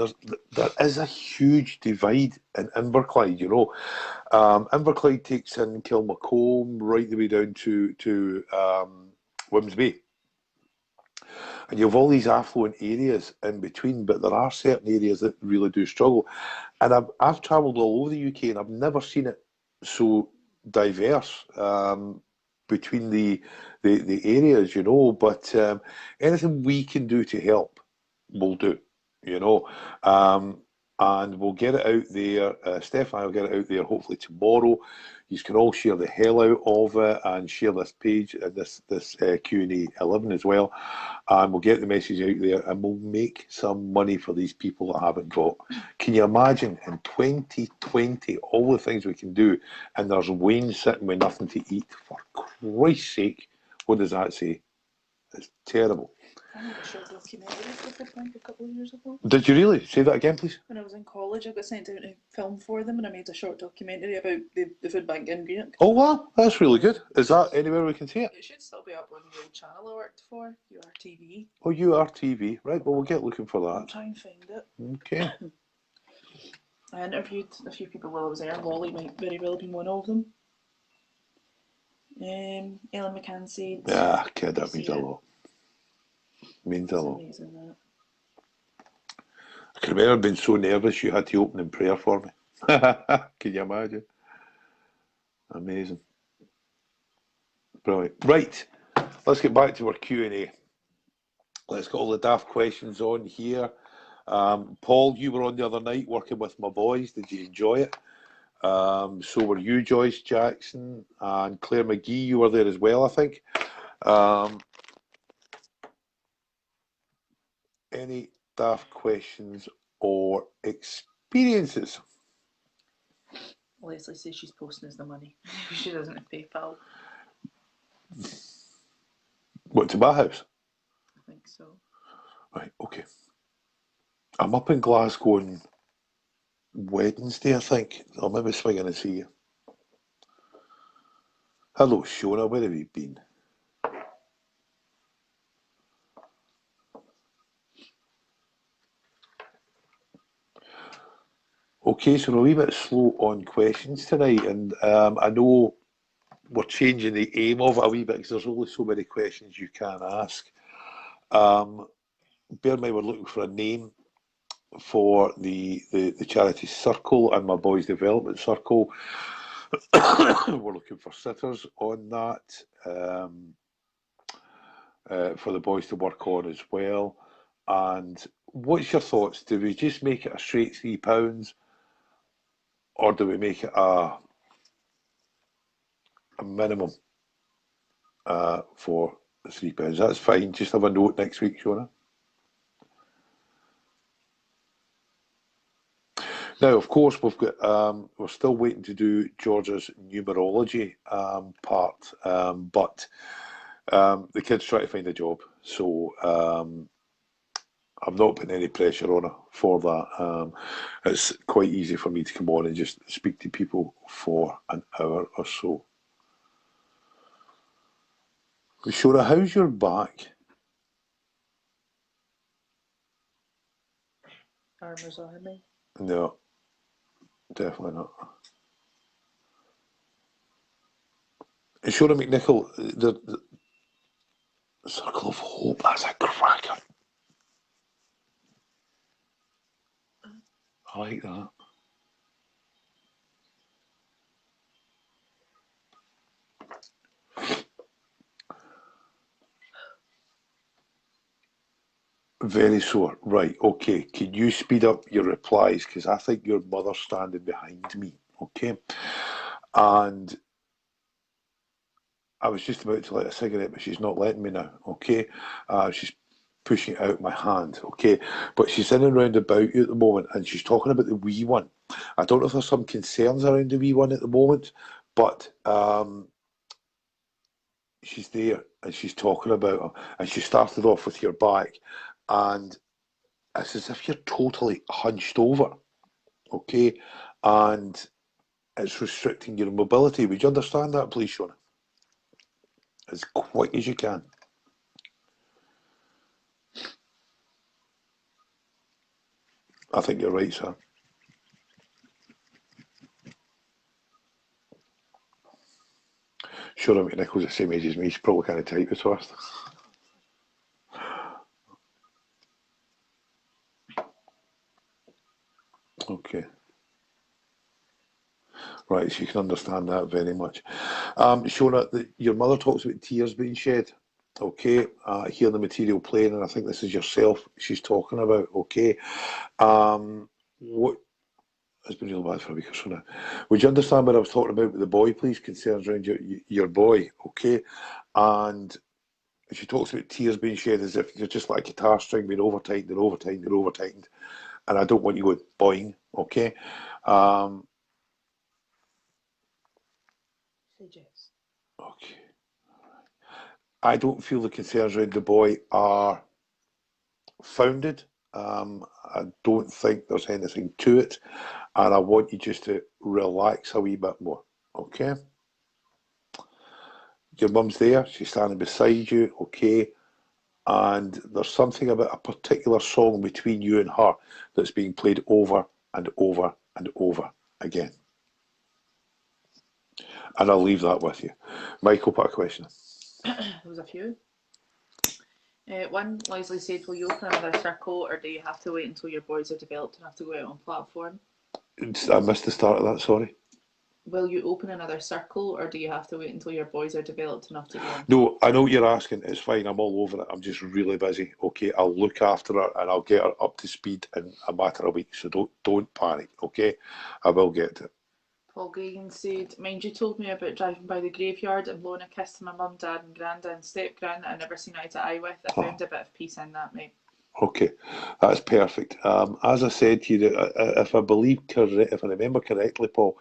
there is a huge divide in Inverclyde, you know. Inverclyde takes in Kilmacombe right the way down to Wimsby. And you have all these affluent areas in between, but there are certain areas that really do struggle. And I've travelled all over the UK, and I've never seen it so diverse between the areas, you know. But anything we can do to help, we'll do, you know. And we'll get it out there. Steph and I will get it out there hopefully tomorrow. You can all share the hell out of it and share this page and this Q&A 11 as well. And we'll get the message out there, and we'll make some money for these people that haven't got. Can you imagine in 2020 all the things we can do, and there's Wayne sitting with nothing to eat? For Christ's sake, what does that say? It's terrible. I made a short documentary for Food Bank a couple of years ago. Did you really? Say that again, please. When I was in college, I got sent out to film for them, and I made a short documentary about the food bank in Greenock. Oh wow, that's really good. Is that anywhere we can see it? It should still be up on the old channel I worked for, URTV. Oh, URTV, right? Well, we'll get looking for I'll that. try and find it. Okay. I interviewed a few people while I was there. Lolly might very well have been one of them. Ellen McCann said... Yeah, kid, that means a lot. Means a It's lot. amazing, that. I can remember being so nervous you had to open in prayer for me. Can you imagine? Amazing. Brilliant. Right, let's get back to our Q&A. Let's get all the daft questions on here. Paul, you were on the other night working with my boys. Did you enjoy it? So were you, Joyce Jackson, and Claire McGee. You were there as well, I think. Any daft questions or experiences. Leslie says she's posting us the money. She doesn't have PayPal. What, to my house? I think so. Right, okay. I'm up in Glasgow on Wednesday, I think. I'll maybe swing in and see you. Hello, Shona, where have you been? Okay, so we're a wee bit slow on questions tonight, and I know we're changing the aim of it a wee bit because there's only so many questions you can ask. Bear in mind we're looking for a name for the charity circle and my boys development circle. We're looking for sitters on that, for the boys to work on as well. And what's your thoughts? Do we just make it a straight £3, or do we make it a minimum for £3? That's fine. Just have a note next week, Shona. Now, of course, we've got we're still waiting to do George's numerology part, but the kid's trying to find a job, so I'm not putting any pressure on her for that. It's quite easy for me to come on and just speak to people for an hour or so. Shona, how's your back? Armour's Army. No, definitely not. Shona McNichol, the Circle of Hope, that's a cracker. I like that. Very sore. Right, okay. Can you speed up your replies? Because I think your mother's standing behind me, okay? And I was just about to light a cigarette, but she's not letting me now, okay? She's pushing it out my hand, okay? But she's in and round about you at the moment, and she's talking about the wee one. I don't know if there's some concerns around the wee one at the moment, but she's there, and she's talking about her. And she started off with your back, and it's as if you're totally hunched over, okay? And it's restricting your mobility. Would you understand that, please, Shona? As quick as you can. I think you're right, sir. Sure, I mean, Nicole's the same age as me. She's probably kind of type as fast. Okay. Right, so you can understand that very much. Shona, your mother talks about tears being shed. Okay, hear the material playing, and I think this is yourself she's talking about. Okay, what has been real bad for a week or so now. Would you understand what I was talking about with the boy, please? Concerns around your boy. Okay, and she talks about tears being shed as if you're just like a guitar string being over tightened and over tightened and over tightened, and I don't want you going boing. Okay. Yes. Okay. I don't feel the concerns around the boy are founded. I don't think there's anything to it, and I want you just to relax a wee bit more. Okay. Your mum's there. She's standing beside you. Okay. And there's something about a particular song between you and her that's being played over and over and over again. And I'll leave that with you. Michael, put a question. There was a few. One, Leslie said, will you open another circle, or do you have to wait until your boys are developed enough to go out on platform? I missed the start of that, sorry. Will you open another circle, or do you have to wait until your boys are developed enough to go on? No, I know what you're asking. It's fine. I'm all over it. I'm just really busy. Okay, I'll look after her and I'll get her up to speed in a matter of weeks. So don't panic. Okay, I will get to it. Paul Gagan said, mind you told me about driving by the graveyard and blowing a kiss to my mum, dad and granda and step-gran that I've never seen eye to eye with. I found a bit of peace in that, mate. Okay, that's perfect. As I said to you, if I believe correct, if I remember correctly, Paul,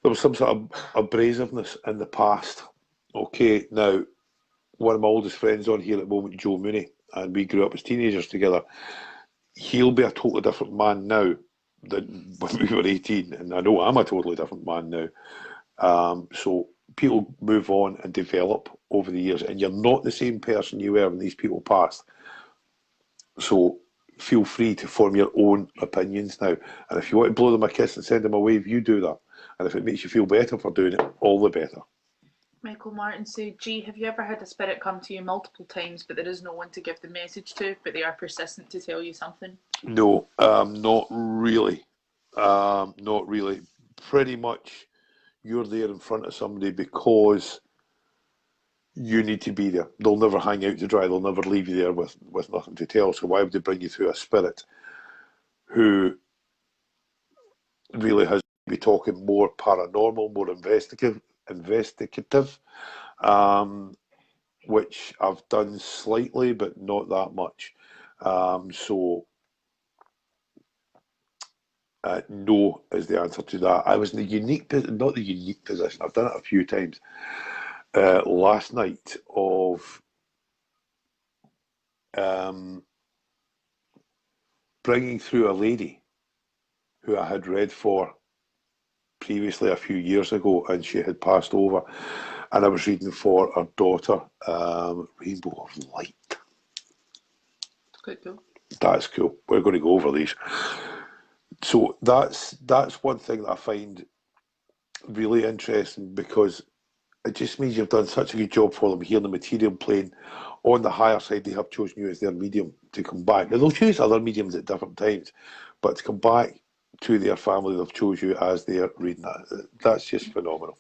there was some sort of abrasiveness in the past. Okay, now one of my oldest friends on here at the moment, Joe Mooney, and we grew up as teenagers together. He'll be a totally different man now than when we were 18, and I know I'm a totally different man now. So people move on and develop over the years, and you're not the same person you were when these people passed. So feel free to form your own opinions now. And if you want to blow them a kiss and send them a wave, you do that. And if it makes you feel better for doing it, all the better. Michael Martin said, Gee, have you ever had a spirit come to you multiple times, but there is no one to give the message to, but they are persistent to tell you something? No, not really. Not really. Pretty much you're there in front of somebody because you need to be there. They'll never hang out to dry. They'll never leave you there with nothing to tell. So why would they bring you through a spirit who really has to be talking more paranormal, more investigative, which I've done slightly, but not that much. No is the answer to that. I was in the not the unique position, I've done it a few times, last night of bringing through a lady who I had read for previously a few years ago, and she had passed over, and I was reading for her daughter, Rainbow of Light. Quite cool. That's cool. We're going to go over these. So that's one thing that I find really interesting, because it just means you've done such a good job for them here in the material plane. On the higher side, they have chosen you as their medium to come back. Now, they'll choose other mediums at different times, but to come back to their family, they've chose you as their reading. That's just phenomenal.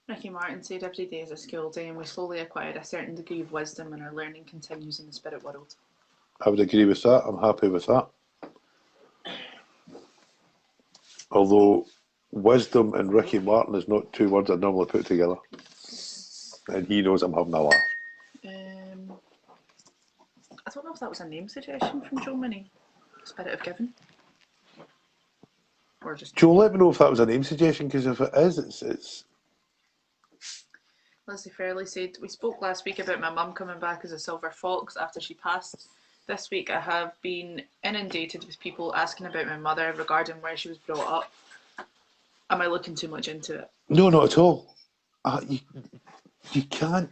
Ricky Martin said, Every day is a school day, and we slowly acquire a certain degree of wisdom, and our learning continues in the spirit world. I would agree with that. I'm happy with that. Although wisdom and Ricky Martin is not two words I normally put together. And he knows I'm having a laugh. I don't know if that was a name suggestion from Joe Mooney. Spirit of Giving. Or just Joe, let me know if that was a name suggestion, because if it is, it's... Leslie Fairley said, We spoke last week about my mum coming back as a silver fox after she passed. This week I have been inundated with people asking about my mother regarding where she was brought up. Am I looking too much into it? No, not at all. You can't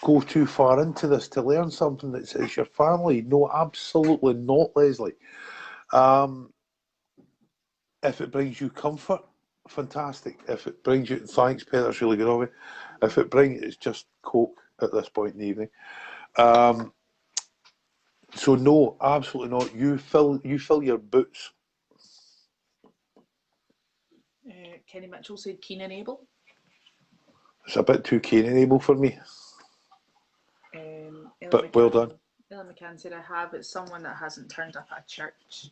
go too far into this to learn something that's it's your family. No, absolutely not, Leslie. If it brings you comfort, fantastic. If it brings you, thanks, Peter, that's really good of you. If it brings, it's just coke at this point in the evening. So no, absolutely not. You fill your boots. Kenny Mitchell said Keen and Able. It's a bit too Cain and Abel for me. But well done. Ella McCann said, I have. It's someone that hasn't turned up at church.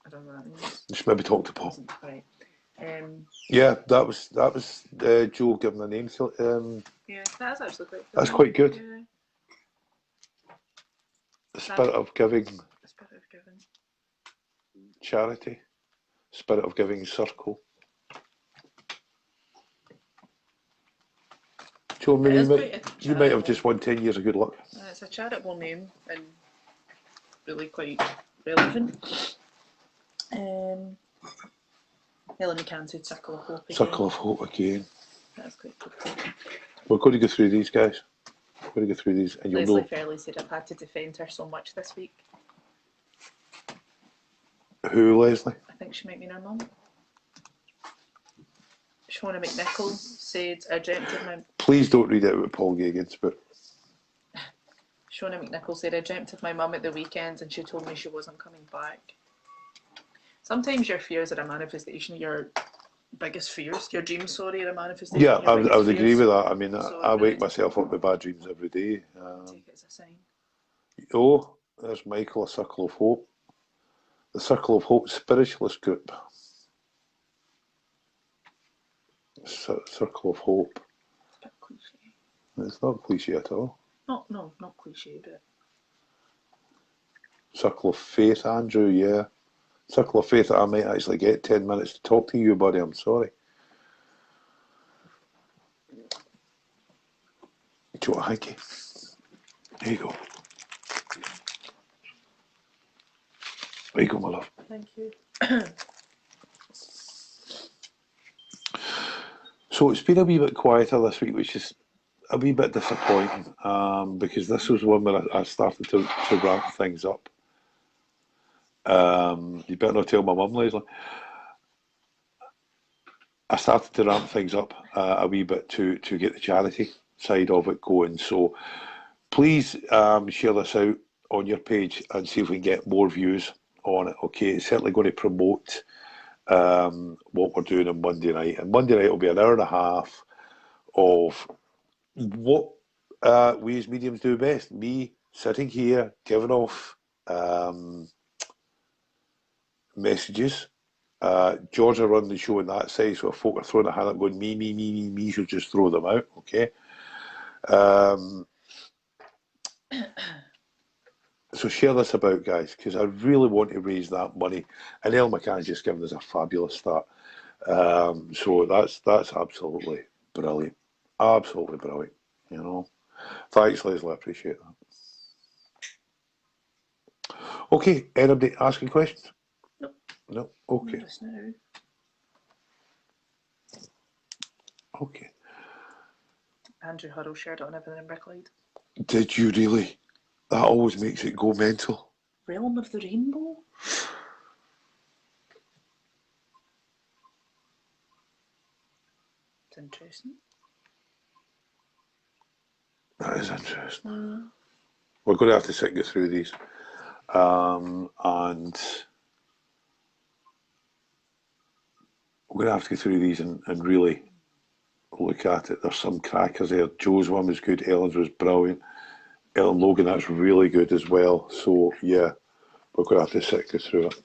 I don't know what that means. Just maybe talk to Paul. Right. Yeah, that was Joe giving a name. Yeah, that's actually quite good. That's quite good. Yeah. The spirit of giving. The spirit of giving. Charity. Spirit of giving circle. Joe, you might have just won 10 years of good luck. It's a charitable name and really quite relevant. Helen McCann said Circle of Hope again. Circle of Hope again. That's quite good. We're going to go through these, guys. We're going to go through these, and you'll Leslie know. Fairley said, I've had to defend her so much this week. Who, Leslie? I think she might mean her mum. Shona McNichol said, I dreamt of my... Please don't read it with Paul Gagans, but... Shona McNichol said, I dreamt of my mum at the weekend and she told me she wasn't coming back. Sometimes your fears are a manifestation of your biggest fears. Your dreams, are a manifestation Yeah, of your biggest I would fears. agree with that. I mean, So I wake myself up with bad dreams every day. Take it as a sign. Oh, there's Michael, a Circle of Hope. The Circle of Hope Spiritualist group. Circle of Hope. It's a bit cliche. It's not cliche at all. Not cliche, but Circle of Faith, Andrew, yeah. Circle of Faith, I might actually get 10 minutes to talk to you, buddy, I'm sorry. Do you want a hanky? There you go. There you go, my love. thank you. So it's been a wee bit quieter this week, which is a wee bit disappointing, because this was one where I started to ramp things up. You better not tell my mum, Leslie. I started to ramp things up a wee bit to get the charity side of it going. So please share this out on your page and see if we can get more views on it. Okay, it's certainly going to promote what we're doing on Monday night. And Monday night will be an hour and a half of what we as mediums do best. Me sitting here giving off messages. Georgia run the show on that side, so if folk are throwing a hand up going me, she'll just throw them out, okay? So share this about, guys, because I really want to raise that money. And El McCann's just given us a fabulous start. So that's absolutely brilliant. Absolutely brilliant, you know. Thanks, Leslie, I appreciate that. Okay, anybody asking questions? Nope. No? Okay. Just now. Okay. Andrew Hurrell shared it on everything in Inverclyde. Did you really? That always makes it go mental. Realm of the Rainbow? It's interesting. That is interesting. We're going to have to sit and go through these. And we're going to have to go through these and really look at it. There's some crackers there. Joe's one was good. Ellen's was brilliant. Ellen Logan, that's really good as well. So, yeah, we're going to have to sit and go through it.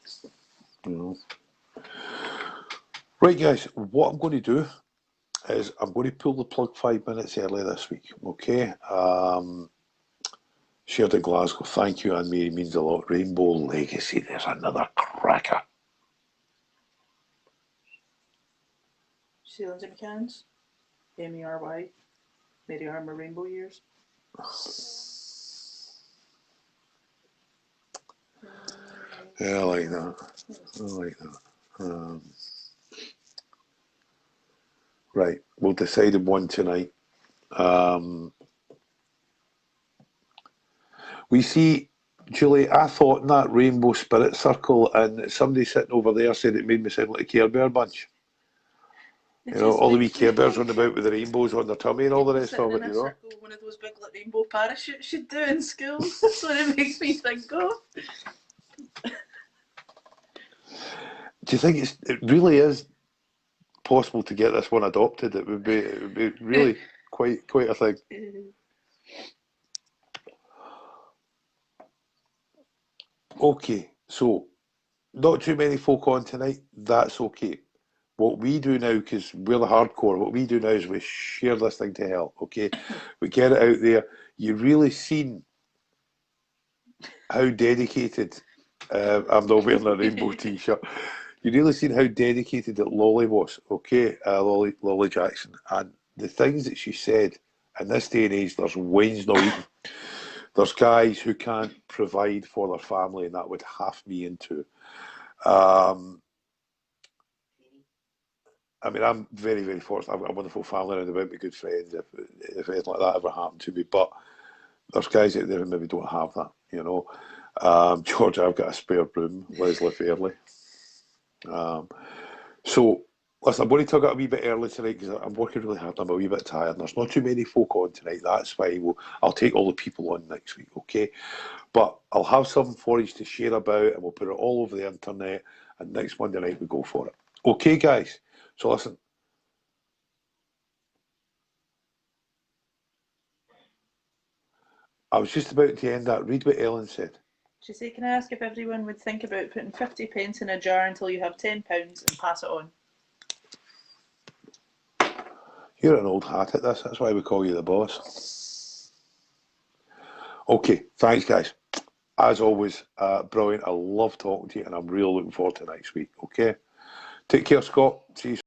You know. Right, guys, what I'm going to do is I'm going to pull the plug 5 minutes early this week, okay? Shared at Glasgow, thank you, Anne Mary, means a lot. Rainbow Legacy, there's another cracker. See Lindsay McCann's? M-E-R-Y. Mary Armour Rainbow Years. Yeah, I like that. I like that. Right, we'll decide on one tonight. We see, Julie, I thought in that Rainbow Spirit Circle, and somebody sitting over there said it made me sound like a Care Bear bunch. You know, all the wee Care Bears running about with the rainbows on their tummy and all the rest of it, you know. Circle, one of those big like, rainbow parachutes should do in school. That's what it makes me think of. Do you think it really is possible to get this one adopted? It would be really quite a thing. Okay, so not too many folk on tonight. That's okay. What we do now, because we're the hardcore, what we do now is we share this thing to hell, okay? We get it out there. You really seen how dedicated, I'm not wearing a rainbow t-shirt, you really seen how dedicated that Lolly was, okay? Lolly Jackson. And the things that she said, in this day and age, there's wines not eaten. There's guys who can't provide for their family, and that would half me into. I mean, I'm very, very fortunate. I've got a wonderful family around about me, good friends, if anything like that ever happened to me. But there's guys out there who maybe don't have that, you know. George, I've got a spare room, Leslie Fairley. So, listen, I'm going to tug it a wee bit early tonight because I'm working really hard and I'm a wee bit tired. And there's not too many folk on tonight. That's why I'll take all the people on next week, okay? But I'll have something for you to share about and we'll put it all over the internet. And next Monday night we go for it. Okay, guys? So listen, I was just about to end that. Read what Ellen said. She said, can I ask if everyone would think about putting 50 pence in a jar until you have £10 and pass it on? You're an old hat at this. That's why we call you the boss. Okay, thanks, guys. As always, brilliant. I love talking to you, and I'm really looking forward to next week. Okay, take care, Scott. See you.